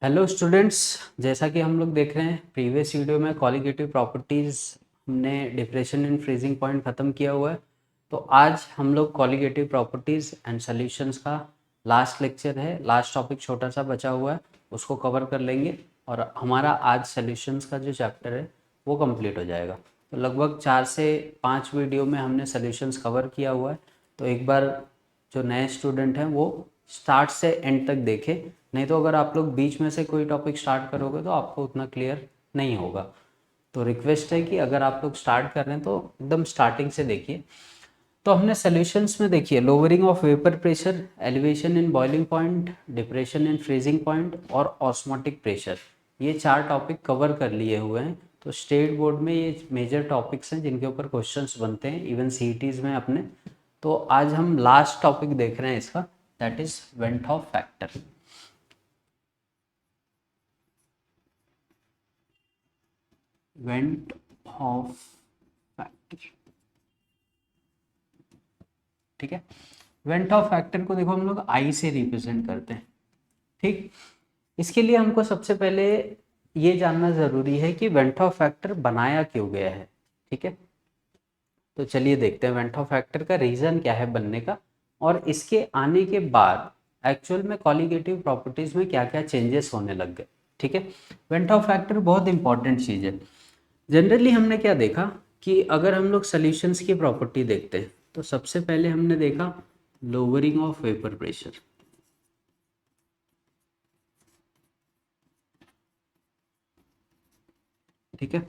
Hello students, जैसा कि हम लोग देख रहे हैं प्रीवियस वीडियो में कॉलिगेटिव प्रॉपर्टीज़ हमने डिप्रेशन एंड फ्रीजिंग पॉइंट ख़त्म किया हुआ है। तो आज हम लोग कॉलिगेटिव प्रॉपर्टीज़ एंड सॉल्यूशंस का लास्ट लेक्चर है। लास्ट टॉपिक छोटा सा बचा हुआ है, उसको कवर कर लेंगे और हमारा आज सॉल्यूशंस का जो चैप्टर है वो कंप्लीट हो जाएगा। तो लगभग 4 से 5 वीडियो में हमने सॉल्यूशंस कवर किया हुआ है। तो एक बार जो नए स्टूडेंट हैं वो स्टार्ट से एंड तक देखें, नहीं तो अगर आप लोग बीच में से कोई टॉपिक स्टार्ट करोगे तो आपको उतना क्लियर नहीं होगा। तो रिक्वेस्ट है कि अगर आप लोग स्टार्ट कर रहे हैं तो एकदम स्टार्टिंग से देखिए। तो हमने सॉल्यूशंस में देखिए lowering of vapour pressure, elevation in boiling point, depression in freezing point और ऑस्मोटिक प्रेशर, ये 4 टॉपिक कवर कर लिए हुए हैं। तो स्टेट बोर्ड में ये मेजर टॉपिक्स हैं जिनके ऊपर क्वेश्चंस बनते हैं इवन सीईटीज में अपने। तो आज हम लास्ट टॉपिक देख रहे हैं इसका, that is went Hoff factor. Went Hoff factor, ठीक है। वेंट ऑफ फैक्टर को देखो हम लोग आई से रिप्रेजेंट करते हैं, ठीक। इसके लिए हमको सबसे पहले ये जानना जरूरी है कि वेंट ऑफ फैक्टर बनाया क्यों गया है, ठीक है। तो चलिए देखते हैं वेंट ऑफ फैक्टर का रीजन क्या है बनने का, और इसके आने के बाद एक्चुअल में कॉलिगेटिव प्रॉपर्टीज में क्या क्या चेंजेस होने लग गए, ठीक है। वेंट ऑफ फैक्टर बहुत इंपॉर्टेंट चीज़ है। जनरली हमने क्या देखा कि अगर हम लोग सॉल्यूशंस की प्रॉपर्टी देखते हैं तो सबसे पहले हमने देखा लोअरिंग ऑफ वेपर प्रेशर, ठीक है।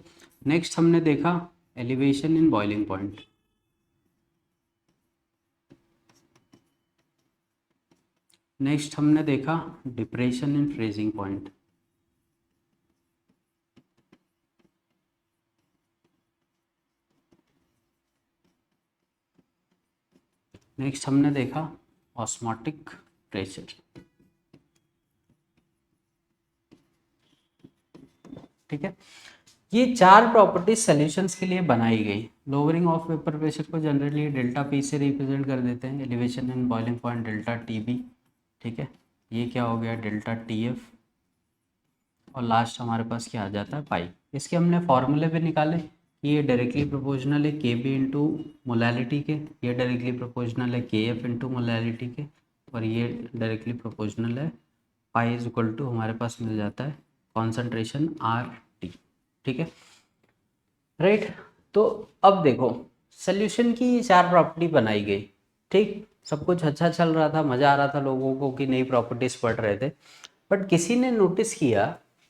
नेक्स्ट हमने देखा elevation in boiling point, next हमने देखा depression in freezing point, next हमने देखा ऑस्मोटिक प्रेशर, ठीक है। ये 4 प्रॉपर्टीज सॉल्यूशंस के लिए बनाई गई। लोअरिंग ऑफ वेपर प्रेशर को जनरली डेल्टा पी से रिप्रेजेंट कर देते हैं, elevation in boiling point delta T B, ठीक है। ये क्या हो गया डेल्टा टी एफ, और लास्ट हमारे पास क्या आ जाता है पाई। इसके हमने फॉर्मूले भी निकाले कि ये डायरेक्टली प्रोपोर्शनल है के बी इंटू मोलैलिटी के, ये डायरेक्टली प्रोपोर्शनल है के एफ इंटू मोलैलिटी के, और ये डायरेक्टली प्रोपोर्शनल है पाई इज इक्वल टू हमारे पास मिल जाता है कॉन्सेंट्रेशन आर टी, ठीक है, राइट। तो अब देखो सोल्यूशन की ये 4 प्रॉपर्टी बनाई गई, ठीक। सब कुछ अच्छा चल रहा था, मज़ा आ रहा था लोगों को कि नई प्रॉपर्टीज पढ़ रहे थे। बट किसी ने नोटिस किया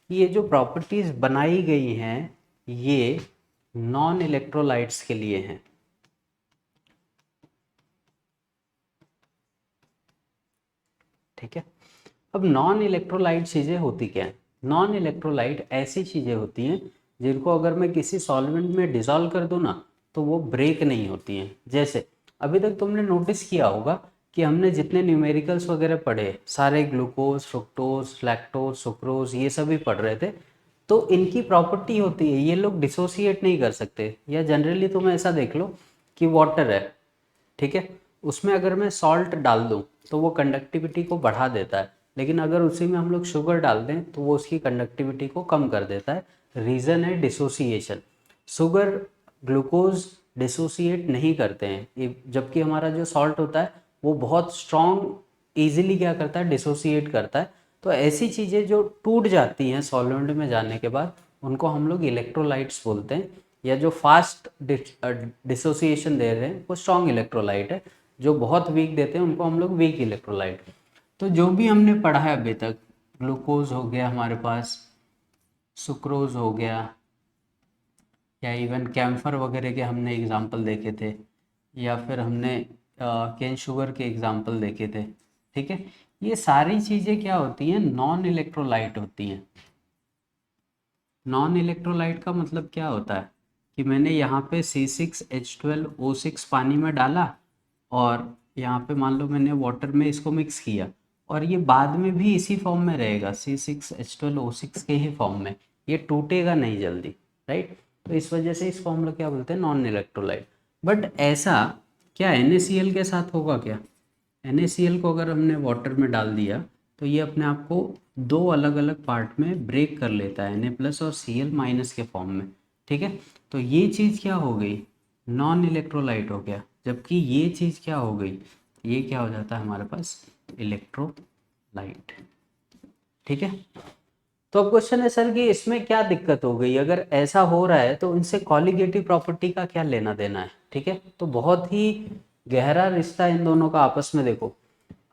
कि ये जो प्रॉपर्टीज बनाई गई हैं ये नॉन इलेक्ट्रोलाइट्स के लिए हैं, ठीक है। अब नॉन इलेक्ट्रोलाइट चीज़ें होती क्या हैं? नॉन इलेक्ट्रोलाइट ऐसी चीज़ें होती हैं जिनको अगर मैं किसी सॉल्वेंट में डिसॉल्व कर दूँ ना तो वो ब्रेक नहीं होती हैं। जैसे अभी तक तुमने नोटिस किया होगा कि हमने जितने न्यूमेरिकल्स वगैरह पढ़े सारे ग्लूकोज, फ्रुक्टोज, लैक्टोज, सुक्रोज ये सभी पढ़ रहे थे। तो इनकी प्रॉपर्टी होती है ये लोग डिसोसिएट नहीं कर सकते। या जनरली तुम ऐसा देख लो कि वाटर है, ठीक है, उसमें अगर मैं सॉल्ट डाल दूं तो वो कंडक्टिविटी को बढ़ा देता है, लेकिन अगर उसी में हम लोग शुगर डाल दें तो वो उसकी कंडक्टिविटी को कम कर देता है। रीज़न है डिसोसिएशन। शुगर, ग्लूकोज डिसोसिएट नहीं करते हैं, जबकि हमारा जो सॉल्ट होता है वो बहुत स्ट्रॉन्ग ईजिली क्या करता है, डिसोसिएट करता है। तो ऐसी चीज़ें जो टूट जाती हैं सॉल्वेंट में जाने के बाद उनको हम लोग इलेक्ट्रोलाइट्स बोलते हैं, या जो फास्ट डिसोसिएशन दे रहे हैं वो स्ट्रॉन्ग इलेक्ट्रोलाइट है, जो बहुत वीक देते हैं उनको हम लोग वीक इलेक्ट्रोलाइट। तो जो भी हमने पढ़ा है अभी तक, ग्लूकोज हो गया हमारे पास, सुक्रोज हो गया, या इवन कैम्फर वगैरह के हमने एग्जाम्पल देखे थे, या फिर हमने केन शुगर के एग्जाम्पल देखे थे, ठीक है। ये सारी चीज़ें क्या होती हैं, नॉन इलेक्ट्रोलाइट होती हैं। नॉन इलेक्ट्रोलाइट का मतलब क्या होता है कि मैंने यहाँ पे C6H12O6 पानी में डाला और यहाँ पे मान लो मैंने वाटर में इसको मिक्स किया और ये बाद में भी इसी फॉर्म में रहेगा, C6H12O6 के ही फॉर्म में, ये टूटेगा नहीं जल्दी, राइट। तो इस वजह से इस फॉर्मूला क्या बोलते हैं, नॉन इलेक्ट्रोलाइट। बट ऐसा क्या NaCl के साथ होगा क्या? NaCl को अगर हमने वाटर में डाल दिया तो ये अपने आप को दो अलग अलग पार्ट में ब्रेक कर लेता है, Na+ और Cl- के फॉर्म में। ठीक है, तो ये चीज़ क्या हो गई, नॉन इलेक्ट्रोलाइट हो गया, जबकि ये चीज़ क्या हो गई, ये क्या हो जाता है हमारे पास, इलेक्ट्रोलाइट। ठीक है, तो अब क्वेश्चन है सर कि इसमें क्या दिक्कत हो गई, अगर ऐसा हो रहा है तो इनसे कॉलिगेटिव प्रॉपर्टी का क्या लेना देना है। ठीक है, तो बहुत ही गहरा रिश्ता इन दोनों का आपस में। देखो,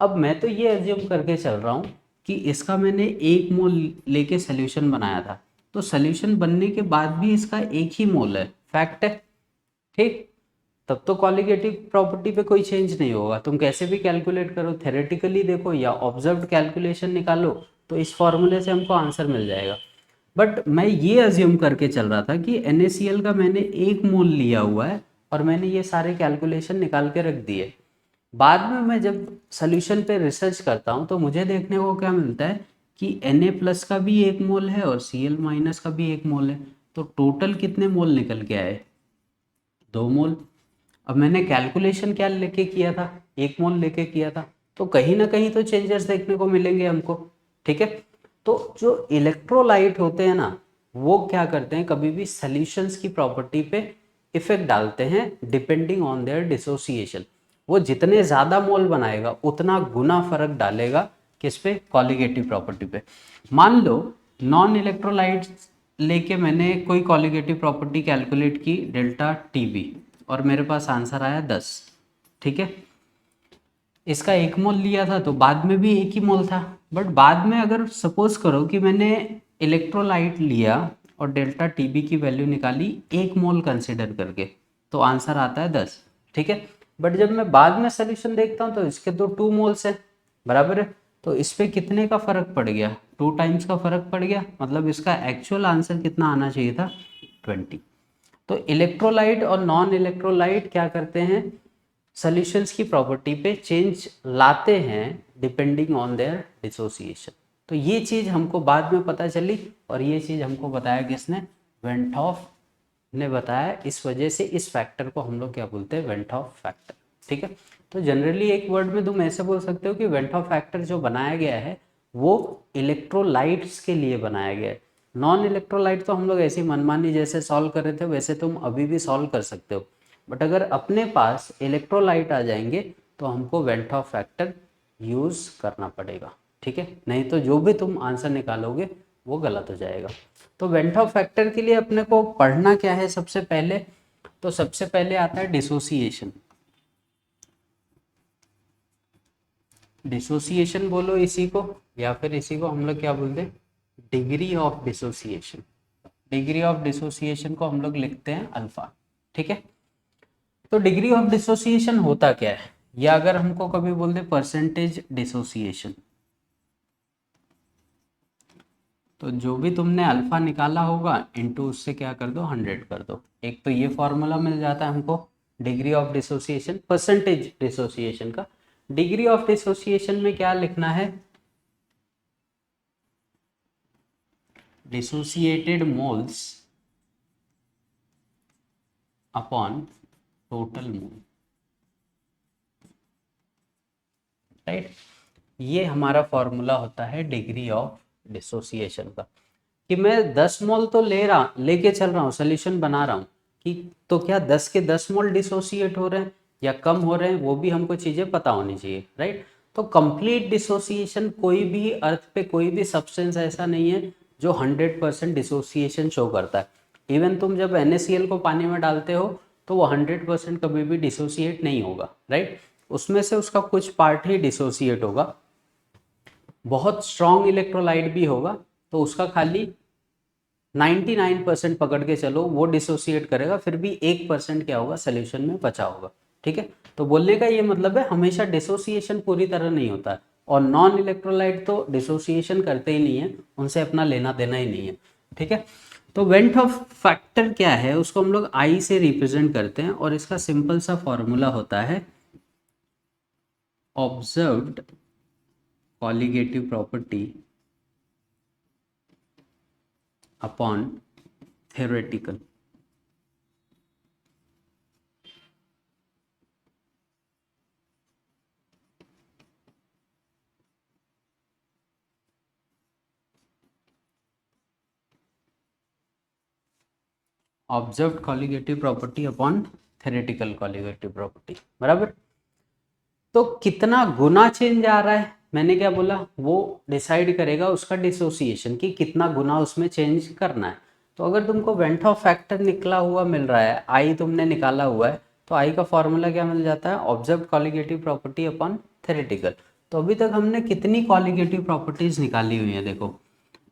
अब मैं तो ये एज्यूम करके चल रहा हूँ कि इसका मैंने 1 मोल लेके सोल्यूशन बनाया था, तो सोल्यूशन बनने के बाद भी इसका 1 ही मोल है, फैक्ट है। ठीक, तब तो कॉलिगेटिव प्रॉपर्टी पे कोई चेंज नहीं होगा, तुम कैसे भी कैलकुलेट करो, थेरेटिकली देखो या ऑब्जर्व्ड कैलकुलेशन निकालो, तो इस फॉर्मूले से हमको आंसर मिल जाएगा। बट मैं ये अज्यूम करके चल रहा था कि NaCl का मैंने 1 मोल लिया हुआ है और मैंने ये सारे कैलकुलेशन निकाल के रख दिए। बाद में मैं जब सोल्यूशन पे रिसर्च करता हूँ तो मुझे देखने को क्या मिलता है कि Na+ का भी 1 मोल है और Cl- का भी 1 मोल है, तो टोटल कितने मोल निकल के आए, 2 मोल। अब मैंने कैलकुलेशन क्या लेके किया था, 1 मोल लेके किया था, तो कहीं ना कहीं तो चेंजेस देखने को मिलेंगे हमको। ठीक है, तो जो इलेक्ट्रोलाइट होते हैं ना, वो क्या करते हैं, कभी भी सॉल्यूशंस की प्रॉपर्टी पे इफेक्ट डालते हैं डिपेंडिंग ऑन देयर डिसोसिएशन। वो जितने ज़्यादा मोल बनाएगा उतना गुना फर्क डालेगा किस पे, कॉलिगेटिव प्रॉपर्टी पे। मान लो नॉन इलेक्ट्रोलाइट्स लेके मैंने कोई कॉलिगेटिव प्रॉपर्टी कैलकुलेट की ΔTB और मेरे पास आंसर आया 10। ठीक है, इसका 1 मोल लिया था तो बाद में भी 1 ही मोल था, बट बाद में अगर सपोज करो कि मैंने इलेक्ट्रोलाइट लिया और ΔTB की वैल्यू निकाली 1 मोल कंसिडर करके, तो आंसर आता है 10। ठीक है, बट जब मैं बाद में सोल्यूशन देखता हूँ तो इसके तो 2 मोल्स है, बराबर है, तो इस पे कितने का फर्क पड़ गया, 2 टाइम्स का फर्क पड़ गया, मतलब इसका एक्चुअल आंसर कितना आना चाहिए था, 20। तो इलेक्ट्रोलाइट और नॉन इलेक्ट्रोलाइट क्या करते हैं, सॉल्यूशंस की प्रॉपर्टी पे चेंज लाते हैं डिपेंडिंग ऑन देयर डिसोसिएशन। तो ये चीज़ हमको बाद में पता चली और ये चीज़ हमको बताया किसने, वेंट ऑफ ने बताया। इस वजह से इस फैक्टर को हम लोग क्या बोलते हैं, वेंट ऑफ फैक्टर। ठीक है, तो जनरली एक वर्ड में तुम ऐसे बोल सकते हो कि वेंट ऑफ फैक्टर जो बनाया गया है वो इलेक्ट्रोलाइट्स के लिए बनाया गया है। नॉन इलेक्ट्रोलाइट तो हम लोग ऐसी मनमानी जैसे सॉल्व कर रहे थे वैसे तुम अभी भी सॉल्व कर सकते हो, बट अगर अपने पास इलेक्ट्रोलाइट आ जाएंगे तो हमको वेंट ऑफ फैक्टर यूज़ करना पड़ेगा। ठीक है, नहीं तो जो भी तुम आंसर निकालोगे वो गलत हो जाएगा। तो वेंट ऑफ फैक्टर के लिए अपने को पढ़ना क्या है सबसे पहले, तो सबसे पहले आता है डिसोसिएशन। डिसोसिएशन बोलो इसी को, या फिर इसी को हम लोग क्या बोलते हैं, degree of dissociation. Degree of dissociation को हम लोग लिखते हैं अल्फा। ठीक है, तो डिग्री ऑफ डिसोसिएशन होता क्या है, या अगर हमको कभी बोल दे परसेंटेज डिसोसिएशन, तो जो भी तुमने अल्फा निकाला होगा इनटू उससे क्या कर दो, 100 कर दो। एक तो ये फॉर्मूला मिल जाता है हमको degree of dissociation, percentage dissociation का। डिग्री ऑफ डिसोसिएशन में क्या लिखना है, dissociated moles upon total mole. Right, ये हमारा फॉर्मूला होता है डिग्री ऑफ डिसोसिएशन का, कि मैं 10 मोल तो लेके चल रहा हूँ, सोल्यूशन बना रहा हूँ, कि तो क्या 10 के 10 मोल डिसोसिएट हो रहे हैं या कम हो रहे हैं, वो भी हमको चीज़ें पता होनी चाहिए। राइट, तो कंप्लीट डिसोसिएशन, कोई भी अर्थ पे कोई भी सब्सटेंस ऐसा नहीं है जो 100% डिसोसिएशन शो करता है। इवन तुम जब NaCl को पानी में डालते हो तो वो 100% कभी भी डिसोसिएट नहीं होगा। राइट, उसमें से उसका कुछ पार्ट ही डिसोसिएट होगा। बहुत स्ट्रॉन्ग इलेक्ट्रोलाइट भी होगा तो उसका खाली 99% पकड़ के चलो वो डिसोसिएट करेगा, फिर भी 1% क्या होगा, सोल्यूशन में बचा होगा। ठीक है, तो बोलने का ये मतलब है हमेशा डिसोसिएशन पूरी तरह नहीं होता है, और नॉन इलेक्ट्रोलाइट तो डिसोसिएशन करते ही नहीं है, उनसे अपना लेना देना ही नहीं है। ठीक है, तो वेंट ऑफ फैक्टर क्या है, उसको हम लोग आई से रिप्रेजेंट करते हैं और इसका सिंपल सा फॉर्मूला होता है observed colligative property upon theoretical। Observed colligative property upon theoretical colligative property, बराबर। तो कितना गुना चेंज आ रहा है, मैंने क्या बोला, वो डिसाइड करेगा उसका डिसोसिएशन कि कितना गुना उसमें चेंज करना है। तो अगर तुमको वेंट ऑफ फैक्टर निकला हुआ मिल रहा है, आई तुमने निकाला हुआ है, तो आई का फॉर्मूला क्या मिल जाता है, observed colligative property upon theoretical. तो अभी तक हमने कितनी कॉलिगेटिव प्रॉपर्टीज निकाली हुई है, देखो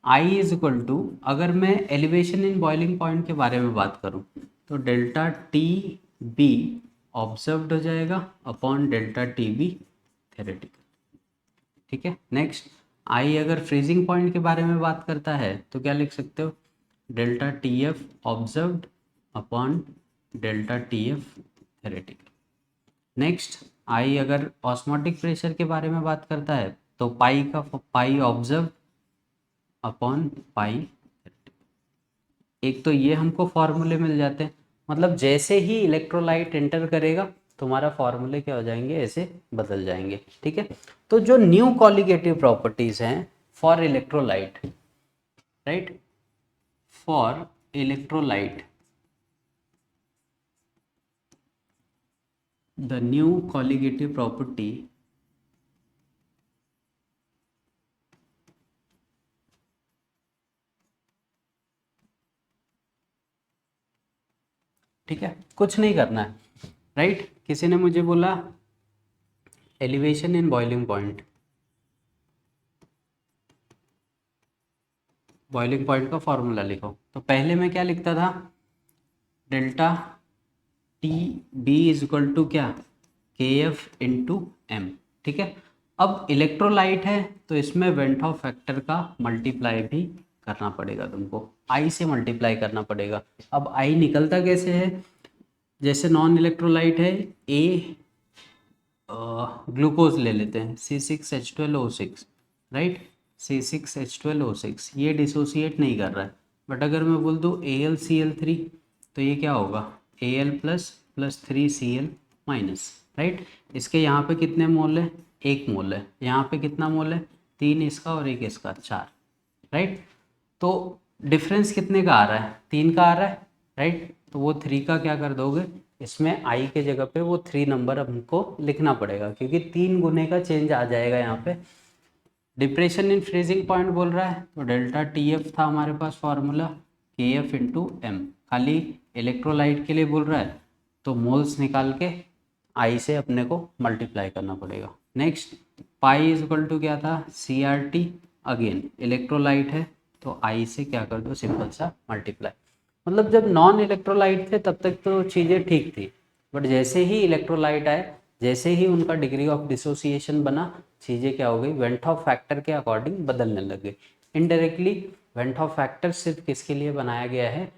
I इज इक्वल टू, अगर मैं एलिवेशन इन बॉइलिंग पॉइंट के बारे में बात करूं तो डेल्टा टी बी ऑब्जर्व्ड हो जाएगा upon delta T B theoretical, ठीक है। नेक्स्ट, आई अगर फ्रीजिंग पॉइंट के बारे में बात करता है तो क्या लिख सकते हो, delta T F observed upon delta T F theoretical. Next, I अगर ऑस्मोटिक प्रेशर के बारे में बात करता है तो पाई ऑब्जर्व अपॉन पाई। एक तो ये हमको फॉर्मूले मिल जाते हैं, मतलब जैसे ही इलेक्ट्रोलाइट एंटर करेगा तुम्हारा फॉर्मूले क्या हो जाएंगे, ऐसे बदल जाएंगे, ठीक है। तो जो न्यू कॉलिगेटिव प्रॉपर्टीज हैं for electrolyte, right, for electrolyte, the new colligative property ठीक है, कुछ नहीं करना है, राइट। किसी ने मुझे बोला elevation in boiling point, boiling point का फॉर्मूला लिखो, तो पहले मैं क्या लिखता था, delta T B is equal to क्या, के एफ इंटू एम, ठीक है। अब इलेक्ट्रोलाइट है तो इसमें वेंट ऑफ फैक्टर का मल्टीप्लाई भी करना पड़ेगा तुमको, आई से मल्टीप्लाई करना पड़ेगा। अब आई निकलता कैसे है, जैसे नॉन इलेक्ट्रोलाइट है, ए ग्लूकोज ले लेते हैं, C6H12O6, राइट, C6H12O6, ये डिसोसिएट नहीं कर रहा है। बट अगर मैं बोल दूँ AlCl3 तो ये क्या होगा, Al plus 3Cl minus, right. इसके यहाँ पे कितने मोल है, 1 मोल है, यहाँ पे कितना मोल है, 3 इसका और 1 इसका, 4, राइट। तो डिफरेंस कितने का आ रहा है, 3 का आ रहा है, राइट। तो वो 3 का क्या कर दोगे, इसमें आई के जगह पे वो 3 नंबर हमको लिखना पड़ेगा, क्योंकि 3 गुने का चेंज आ जाएगा यहाँ पे। डिप्रेशन इन फ्रीजिंग पॉइंट बोल रहा है तो डेल्टा टी एफ था हमारे पास फॉर्मूला, के एफ इंटू एम। खाली इलेक्ट्रोलाइट के लिए बोल रहा है तो मोल्स निकाल के आई से अपने को मल्टीप्लाई करना पड़ेगा। Next, pi is equal to क्या था, C R T, again electrolyte है तो आई से क्या कर दो, सिंपल सा मल्टीप्लाई। मतलब जब नॉन इलेक्ट्रोलाइट थे तब तक तो चीज़ें ठीक थी, बट जैसे ही इलेक्ट्रोलाइट आए, जैसे ही उनका डिग्री ऑफ डिसोसिएशन बना, चीज़ें क्या हो गई, वेंट ऑफ फैक्टर के अकॉर्डिंग बदलने लग गई। इनडायरेक्टली वेंट ऑफ फैक्टर सिर्फ किसके लिए बनाया गया है,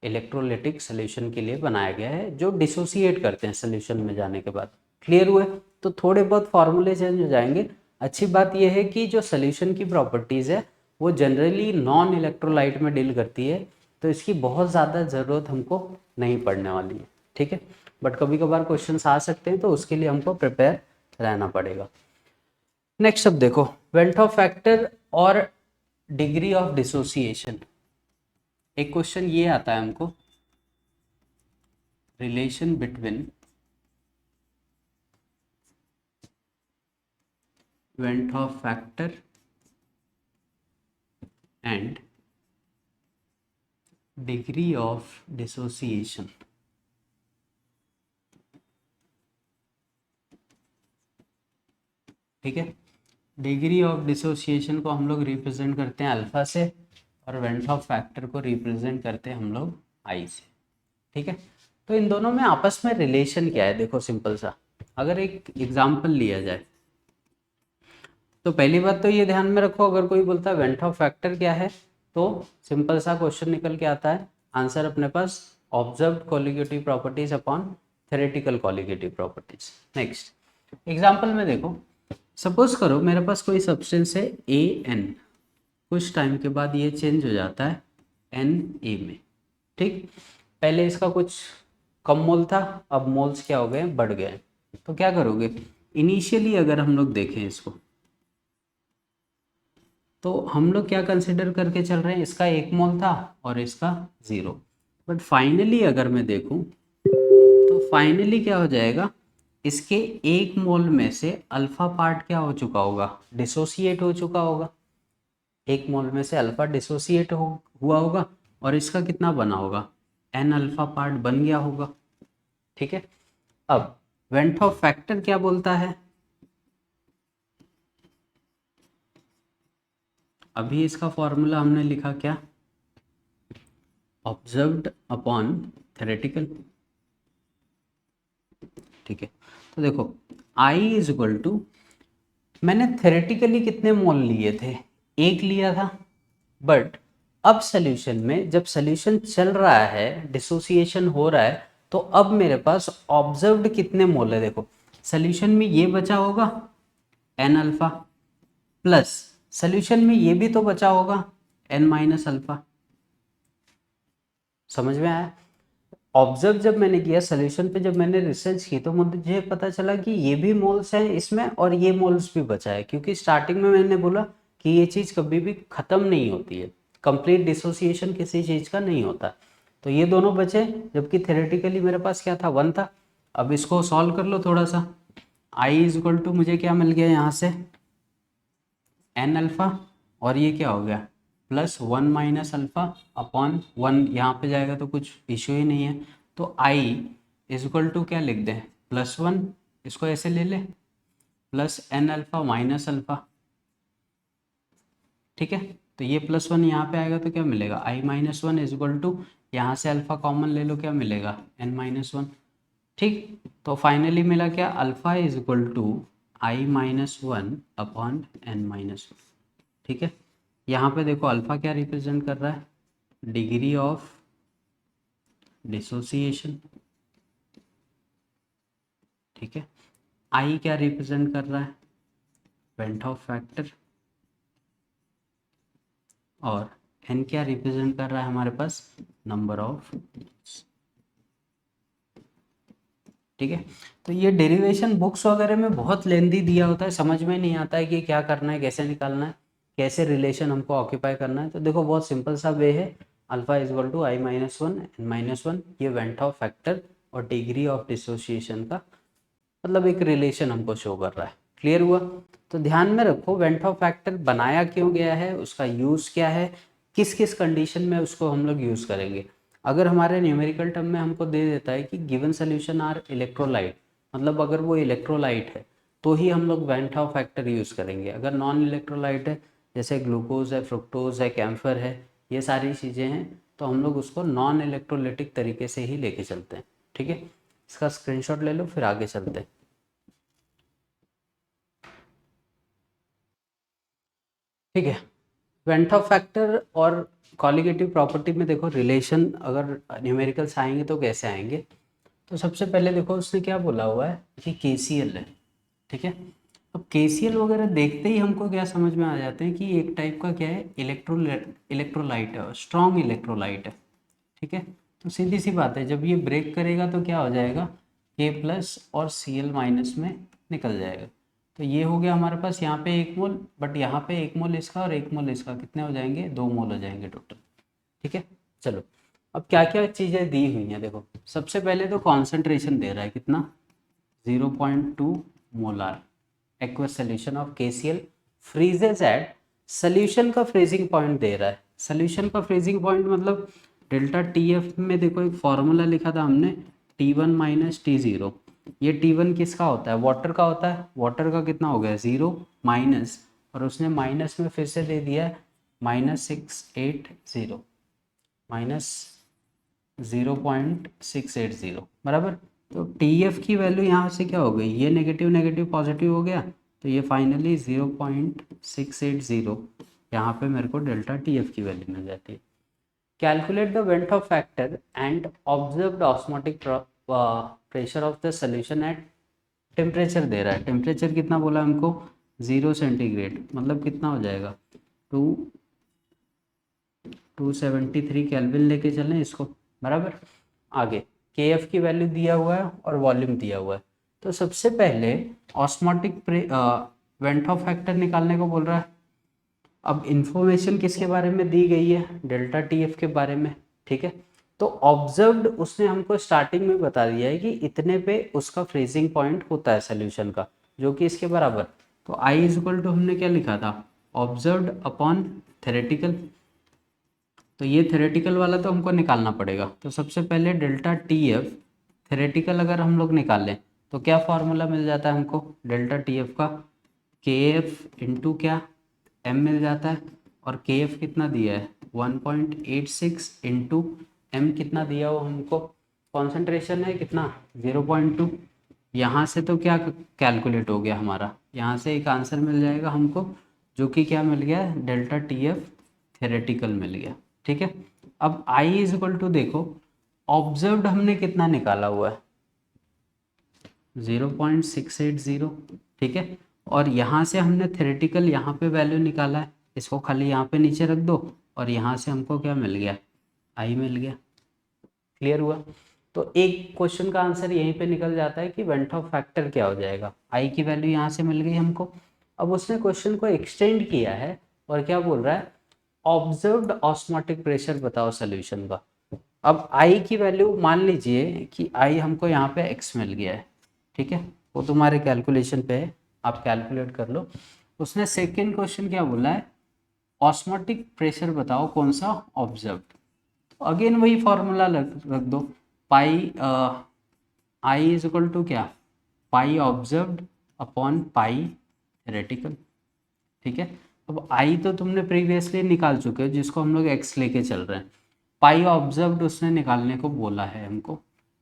इलेक्ट्रोलिटिक सोल्यूशन के लिए बनाया गया है, जो डिसोसिएट करते हैं सोल्यूशन में जाने के बाद। क्लियर हुए, तो थोड़े बहुत फॉर्मूले चेंज हो जाएंगे। अच्छी बात यह है कि जो सोल्यूशन की प्रॉपर्टीज़ है वो जनरली नॉन इलेक्ट्रोलाइट में डील करती है, तो इसकी बहुत ज़्यादा ज़रूरत हमको नहीं पड़ने वाली है, ठीक है। बट कभी कभार क्वेश्चन आ सकते हैं तो उसके लिए हमको प्रिपेयर रहना पड़ेगा। नेक्स्ट, अब देखो वेंट ऑफ फैक्टर और डिग्री ऑफ डिसोसिएशन। एक क्वेश्चन ये आता है हमको, relation between went Hoff factor and degree of dissociation. ठीक है, डिग्री ऑफ डिसोसिएशन को हम लोग रिप्रेजेंट करते हैं अल्फा से, और वेंट ऑफ फैक्टर को रिप्रेजेंट करते हैं हम लोग आई से, ठीक है। तो इन दोनों में आपस में रिलेशन क्या है, देखो सिंपल सा, अगर एक एग्जांपल लिया जाए तो पहली बात तो ये ध्यान में रखो, अगर कोई बोलता है वेंट ऑफ फैक्टर क्या है तो सिंपल सा क्वेश्चन निकल के आता है, आंसर अपने पास observed colligative properties upon theoretical colligative properties. Next example में देखो, सपोज करो मेरे पास कोई सब्सटेंस है AN, कुछ टाइम के बाद ये चेंज हो जाता है Na में, ठीक। पहले इसका कुछ कम मोल था, अब मोल्स क्या हो गए, बढ़ गए। तो क्या करोगे, इनिशियली अगर हम लोग देखें इसको तो हम लोग क्या कंसिडर करके चल रहे हैं, इसका 1 मोल था और इसका 0, बट फाइनली अगर मैं देखूं तो फाइनली क्या हो जाएगा, इसके 1 मोल में से अल्फा पार्ट क्या हो चुका होगा, डिसोसिएट हो चुका होगा। 1 मोल में से अल्फा डिसोसिएट हुआ होगा और इसका कितना बना होगा, एन अल्फा पार्ट बन गया होगा। ठीक है, अब वेंट ऑफ फैक्टर क्या बोलता है, अभी इसका फॉर्मूला हमने लिखा क्या, ऑब्जर्व्ड अपॉन थ्योरेटिकल। ठीक है, तो देखो I इज इक्वल टू, मैंने थ्योरेटिकली कितने मोल लिए थे, 1 लिया था, बट अब सॉल्यूशन में जब सॉल्यूशन चल रहा है, डिसोसिएशन हो रहा है, तो अब मेरे पास ऑब्जर्व्ड कितने मोल है, देखो सॉल्यूशन में ये बचा होगा एन अल्फा, प्लस सॉल्यूशन में ये भी तो बचा होगा एन माइनस अल्फा। समझ में आया, ऑब्जर्व जब मैंने किया सॉल्यूशन पे, जब मैंने रिसर्च की तो मुझे पता चला कि ये भी मोल्स हैं इसमें और ये मोल्स भी बचा है, क्योंकि स्टार्टिंग में मैंने बोला कि ये चीज़ कभी भी ख़त्म नहीं होती है, कंप्लीट डिसोसिएशन किसी चीज़ का नहीं होता। तो ये दोनों बचे, जबकि थ्योरेटिकली मेरे पास क्या था, 1 था। अब इसको सॉल्व कर लो थोड़ा सा, आई इज इक्वल टू मुझे क्या मिल गया यहाँ से, एन अल्फा, और ये क्या हो गया प्लस 1 माइनस अल्फा अपॉन 1, यहाँ पे जाएगा तो कुछ इश्यू ही नहीं है। तो आई इज इक्वल टू क्या लिख दें, +1, इसको ऐसे ले ले, plus n alpha minus alpha. ठीक है, तो ये +1 यहाँ पे आएगा तो क्या मिलेगा, I-1 इज इक्वल टू, यहाँ से अल्फा कॉमन ले लो, क्या मिलेगा n-1। ठीक, तो फाइनली मिला क्या, alpha is equal to I-1 upon n-1। ठीक है, यहाँ पे देखो अल्फा क्या रिप्रेजेंट कर रहा है, डिग्री ऑफ डिसोसिएशन। ठीक है, आई क्या रिप्रेजेंट कर रहा है, वेंट ऑफ फैक्टर, और एन क्या रिप्रेजेंट कर रहा है हमारे पास, नंबर ऑफ। ठीक है, तो ये डेरिवेशन बुक्स वगैरह में बहुत लेंदी दिया होता है, समझ में नहीं आता है कि क्या करना है, कैसे निकालना है, कैसे रिलेशन हमको ऑक्यूपाई करना है। तो देखो बहुत सिंपल सा वे है, alpha is equal to I-1 n-1, ये वेंट ऑफ फैक्टर और डिग्री ऑफ डिसोसिएशन का मतलब एक रिलेशन हमको शो कर रहा है। क्लियर हुआ, तो ध्यान में रखो वेंट ऑफ फैक्टर बनाया क्यों गया है, उसका यूज़ क्या है, किस किस कंडीशन में उसको हम लोग यूज़ करेंगे। अगर हमारे न्यूमेरिकल टर्म में हमको दे देता है कि गिवन सोल्यूशन आर इलेक्ट्रोलाइट, मतलब अगर वो इलेक्ट्रोलाइट है तो ही हम लोग वेंट ऑफ फैक्टर यूज़ करेंगे। अगर नॉन इलेक्ट्रोलाइट है, जैसे ग्लूकोज है, फ्रुक्टोज है, कैम्फर है, ये सारी चीज़ें हैं, तो हम लोग उसको नॉन इलेक्ट्रोलिटिक तरीके से ही लेके चलते हैं। ठीक है, इसका स्क्रीनशॉट ले लो, फिर आगे चलते हैं। ठीक है, वेंट ऑफ फैक्टर और कॉलिगेटिव प्रॉपर्टी में देखो रिलेशन अगर न्यूमेरिकल्स आएंगे तो कैसे आएंगे। तो सबसे पहले देखो उसने क्या बोला हुआ है कि KCl है। ठीक है, अब KCl वगैरह देखते ही हमको क्या समझ में आ जाते हैं कि एक टाइप का क्या है, इलेक्ट्रोलाइट है, स्ट्रॉन्ग इलेक्ट्रोलाइट है। ठीक है, तो सीधी सी बात है, जब ये ब्रेक करेगा तो क्या हो जाएगा, K+ और Cl- में निकल जाएगा। तो ये हो गया हमारे पास यहाँ पे 1 मोल, बट यहाँ पे 1 मोल इसका और 1 मोल इसका, कितने हो जाएंगे, 2 मोल हो जाएंगे टोटल। ठीक है, चलो अब क्या क्या चीज़ें दी हुई हैं देखो। सबसे पहले तो कॉन्सेंट्रेशन दे रहा है कितना, 0.2 molar aqueous solution of KCl freezes at, solution का फ्रीजिंग पॉइंट दे रहा है। सोल्यूशन का फ्रीजिंग पॉइंट मतलब डेल्टा TF में देखो एक फॉर्मूला लिखा था हमने, T1 माइनस T0। ये T1 किसका होता है, वाटर का होता है, वाटर का कितना हो गया 0 माइनस, और उसने माइनस में फिर से दे दिया है -680, -0.680 बराबर। तो TF की वैल्यू यहाँ से क्या हो गई, ये नेगेटिव नेगेटिव पॉजिटिव हो गया, तो ये फाइनली 0.680 यहाँ पे मेरे को डेल्टा TF की वैल्यू मिल जाती है। Calculate the van't Hoff factor and observed osmotic pressure of the solution at, temperature दे रहा है, टेम्परेचर कितना बोला हमको 0 सेंटीग्रेड, मतलब कितना हो जाएगा 273 केल्विन लेके चलें इसको बराबर। आगे KF की वैल्यू दिया हुआ है और वॉल्यूम दिया हुआ है। तो सबसे पहले ऑस्मोटिक वेंट ऑफ फैक्टर निकालने को बोल रहा है। अब इंफॉर्मेशन किसके बारे में दी गई है, डेल्टा TF के बारे में। ठीक है, तो ऑब्जर्व्ड उसने हमको स्टार्टिंग में बता दिया है कि इतने पे उसका फ्रीजिंग पॉइंट होता है सोल्यूशन का, जो कि इसके बराबर। तो I इज इक्वल टू हमने क्या लिखा था, ऑब्जर्व्ड अपॉन थेरेटिकल। तो ये थेरेटिकल वाला तो हमको निकालना पड़ेगा। तो सबसे पहले डेल्टा टी एफ थेरेटिकल अगर हम लोग निकाल लें तो क्या फार्मूला मिल जाता है हमको डेल्टा टी एफ का, के एफ इंटू क्या एम मिल जाता है। और के एफ कितना दिया है 1.86 इंटू एम कितना दिया हो हमको, कॉन्सेंट्रेशन है कितना 0.2। यहाँ से तो क्या कैलकुलेट हो गया हमारा, यहाँ से एक आंसर मिल जाएगा हमको, जो कि क्या मिल गया डेल्टा टी एफ थेरेटिकल मिल गया। ठीक है, अब I इज इक्वल टू देखो ऑब्जर्व्ड हमने कितना निकाला हुआ है 0.680। ठीक है, और यहाँ से हमने थेरेटिकल यहाँ पे वैल्यू निकाला है, इसको खाली यहाँ पे नीचे रख दो और यहाँ से हमको क्या मिल गया I मिल गया। क्लियर हुआ। तो एक क्वेश्चन का आंसर यहीं पे निकल जाता है कि वेंट ऑफ फैक्टर क्या हो जाएगा, I की वैल्यू यहाँ से मिल गई हमको। अब उसने क्वेश्चन को एक्सटेंड किया है और क्या बोल रहा है ऑब्जर्व्ड ऑस्मोटिक प्रेशर बताओ सोल्यूशन का। अब I की वैल्यू मान लीजिए कि I हमको यहाँ पे x मिल गया है। ठीक है, वो तुम्हारे कैलकुलेशन पे है, आप कैलकुलेट कर लो। उसने सेकेंड क्वेश्चन क्या बोला है ऑस्मोटिक प्रेशर बताओ कौन सा ऑब्जर्व्ड। तो अगेन वही फॉर्मूला रख दो, पाई I इज इक्वल टू क्या पाई ऑब्जर्व्ड अपॉन पाई थेरेटिकल। ठीक है, अब I तो तुमने प्रीवियसली निकाल चुके हो जिसको हम लोग x लेके चल रहे हैं, पाई ऑब्जर्व्ड उसने निकालने को बोला है हमको।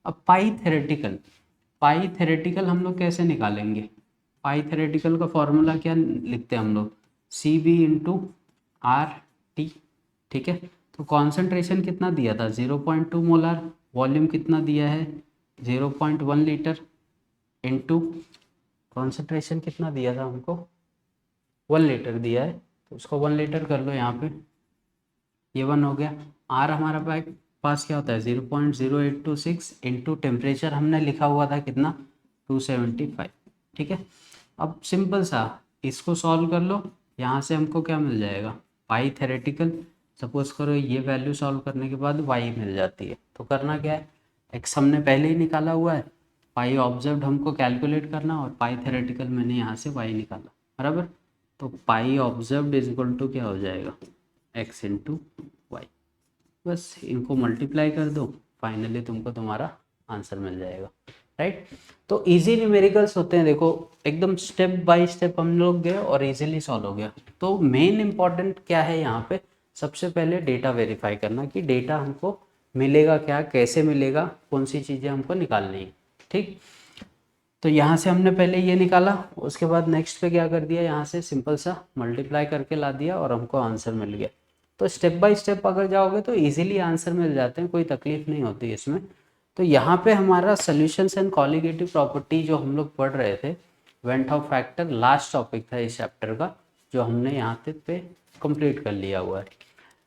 अब पाई थेरेटिकल हम लोग कैसे निकालेंगे, पाई थेरेटिकल का फॉर्मूला क्या लिखते हैं हम लोग C B into R T. ठीक है, तो कॉन्सेंट्रेशन कितना दिया था 0.2 मोलर, वॉल्यूम कितना दिया है 0.1 लीटर इंटू कॉन्सेंट्रेशन कितना दिया था हमको 1 लीटर दिया है, तो उसको 1 लीटर कर लो यहाँ पे, ये 1 हो गया। आर हमारा पास क्या होता है 0.0826 इंटू टेम्परेचर हमने लिखा हुआ था कितना 275। ठीक है, अब सिंपल सा इसको सॉल्व कर लो, यहाँ से हमको क्या मिल जाएगा पाई थेरेटिकल, सपोज करो ये वैल्यू सॉल्व करने के बाद वाई मिल जाती है। तो करना क्या है एक्स हमने पहले ही निकाला हुआ है, पाई ऑब्जर्व्ड हमको कैलकुलेट करना और पाई थेरेटिकल मैंने यहाँ से वाई निकाला बराबर। तो पाई ऑब्जर्व्ड इज इक्वल टू क्या हो जाएगा एक्स इंटू वाई, बस इनको मल्टीप्लाई कर दो, फाइनली तुमको तुम्हारा आंसर मिल जाएगा। राइट, तो इजी न्यूमेरिकल्स होते हैं, देखो एकदम स्टेप बाय स्टेप हम लोग गए और इजीली सॉल्व हो गया। तो मेन इंपॉर्टेंट क्या है यहाँ पे, सबसे पहले डेटा वेरीफाई करना कि डेटा हमको मिलेगा क्या, कैसे मिलेगा, कौन सी चीज़ें हमको निकालनी है। ठीक, तो यहाँ से हमने पहले ये निकाला, उसके बाद नेक्स्ट पे क्या कर दिया यहाँ से सिंपल सा मल्टीप्लाई करके ला दिया और हमको आंसर मिल गया। तो स्टेप बाय स्टेप अगर जाओगे तो इजीली आंसर मिल जाते हैं, कोई तकलीफ नहीं होती इसमें। तो यहाँ पे हमारा सॉल्यूशंस एंड कॉलिगेटिव प्रॉपर्टी जो हम लोग पढ़ रहे थे went Hoff factor last topic था इस चैप्टर का, जो हमने यहाँ पे कंप्लीट कर लिया हुआ है।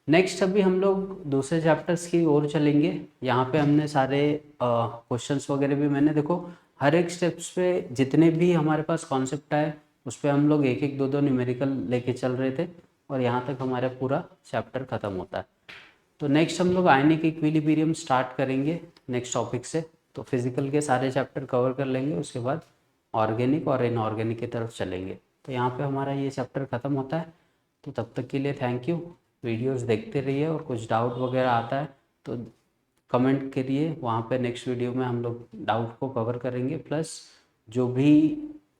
नेक्स्ट अभी हम लोग दूसरे चैप्टर्स की ओर चलेंगे। यहाँ पे हमने सारे क्वेश्चंस वगैरह भी मैंने देखो हर एक स्टेप्स पे जितने भी हमारे पास कॉन्सेप्ट आए उस पर हम लोग एक एक दो दो न्यूमेरिकल लेके चल रहे थे और यहाँ तक हमारा पूरा चैप्टर ख़त्म होता है। तो नेक्स्ट हम लोग आयनिक इक्विलिब्रियम स्टार्ट करेंगे नेक्स्ट टॉपिक से। तो फिजिकल के सारे चैप्टर कवर कर लेंगे, उसके बाद ऑर्गेनिक और इनऑर्गेनिक की तरफ चलेंगे। तो यहाँ पे हमारा ये चैप्टर ख़त्म होता है। तो तब तक के लिए थैंक यू, वीडियोस देखते रहिए और कुछ डाउट वगैरह आता है तो कमेंट करिए, वहाँ पे नेक्स्ट वीडियो में हम लोग डाउट को कवर करेंगे, प्लस जो भी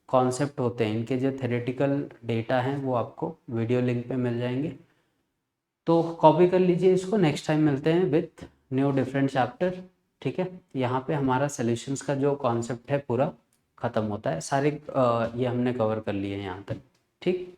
कॉन्सेप्ट होते हैं इनके जो थेरेटिकल डेटा हैं वो आपको वीडियो लिंक पे मिल जाएंगे। तो कॉपी कर लीजिए इसको, नेक्स्ट टाइम मिलते हैं विथ न्यू डिफरेंट चैप्टर। ठीक है, यहाँ पे हमारा सॉल्यूशंस का जो कॉन्सेप्ट है पूरा ख़त्म होता है, सारे ये हमने कवर कर लिए हैं यहाँ तक। ठीक।